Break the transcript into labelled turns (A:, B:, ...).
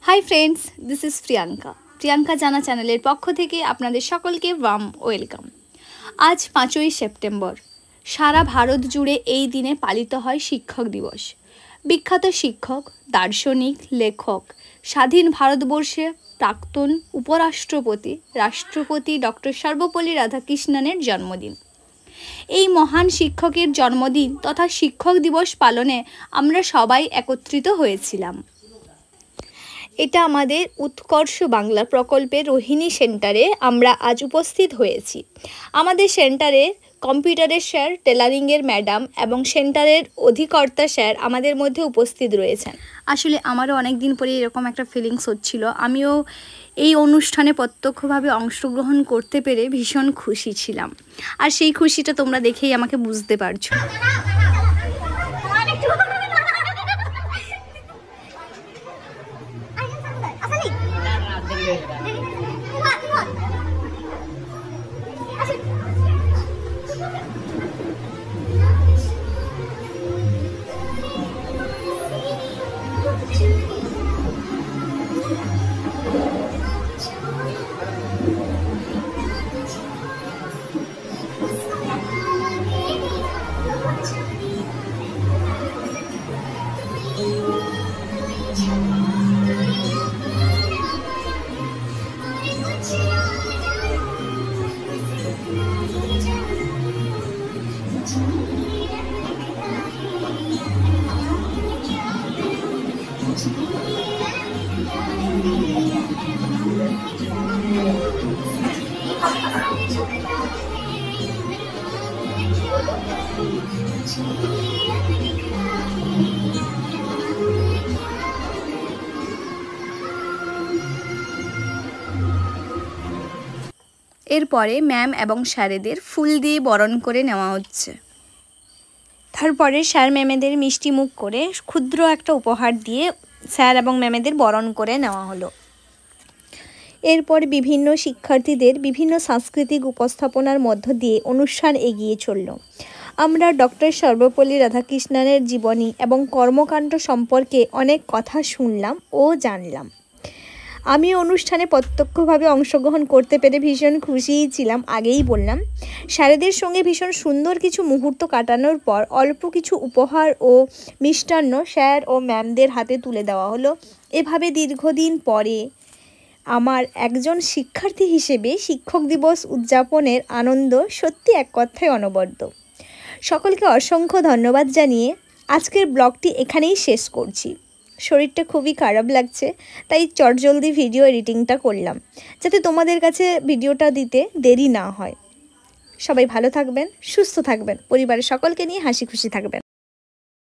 A: Hi friends this is Priyanka जाना channel पक्ष थेके आपनादेर सकलके वार्म वेलकाम। आज 5ই सेप्टेम्बर सारा भारत जुड़े এই দিনে পালিত হয় শিক্ষক দিবস। বিখ্যাত শিক্ষক, দার্শনিক, লেখক, স্বাধীন ভারতবর্ষে প্রাক্তন উপরাষ্ট্রপতি রাষ্ট্রপতি ডক্টর সর্বপল্লী রাধাকৃষ্ণনের জন্মদিন। এই মহান শিক্ষকের জন্মদিন তথা শিক্ষক দিবস পালনে আমরা সবাই একত্রিত হয়েছিলাম। এটা আমাদের উৎকর্ষ বাংলা প্রকল্পের রোহিণী সেন্টারে আমরা আজ উপস্থিত হয়েছি। আমাদের সেন্টারে কম্পিউটারের স্যার, টেলারিংয়ের ম্যাডাম এবং সেন্টারের অধিকর্তা স্যার আমাদের মধ্যে উপস্থিত রয়েছেন। আসলে আমারও অনেক দিন পরে এরকম একটা ফিলিংস হচ্ছিল। আমিও এই অনুষ্ঠানে প্রত্যক্ষভাবে অংশগ্রহণ করতে পেরে ভীষণ খুশি ছিলাম, আর সেই খুশিটা তোমরা দেখেই আমাকে বুঝতে পারছো। এরপরে ম্যাম এবং স্যারেদের ফুল দিয়ে বরণ করে নেওয়া হচ্ছে। তারপরে স্যার ম্যামেদের মিষ্টি মুখ করে ক্ষুদ্র একটা উপহার দিয়ে স্যার এবং ম্যামেদের বরণ করে নেওয়া হলো। এরপর বিভিন্ন শিক্ষার্থীদের বিভিন্ন সাংস্কৃতিক উপস্থাপনার মধ্য দিয়ে অনুষ্ঠান এগিয়ে চলল। আমরা ডক্টর সর্বপল্লী রাধাকৃষ্ণনের জীবনী এবং কর্মকাণ্ড সম্পর্কে অনেক কথা শুনলাম ও জানলাম। আমি অনুষ্ঠানে প্রত্যক্ষভাবে অংশগ্রহণ করতে পেরে ভীষণ খুশিই ছিলাম। আগেই বললাম, স্যারেদের সঙ্গে ভীষণ সুন্দর কিছু মুহূর্ত কাটানোর পর অল্প কিছু উপহার ও মিষ্টান্ন স্যার ও ম্যামদের হাতে তুলে দেওয়া হলো। এভাবে দীর্ঘদিন পরে আমার একজন শিক্ষার্থী হিসেবে শিক্ষক দিবস উদযাপনের আনন্দ সত্যি এক কথায় অনবদ্য। সকলকে অসংখ্য ধন্যবাদ জানিয়ে আজকের ব্লগটি এখানেই শেষ করছি। শরীরটা খুবই খারাপ লাগছে, তাই চটজলদি ভিডিও এডিটিংটা করলাম যাতে তোমাদের কাছে ভিডিওটা দিতে দেরি না হয়। সবাই ভালো থাকবেন, সুস্থ থাকবেন, পরিবারের সকলকে নিয়ে হাসি খুশি থাকবেন।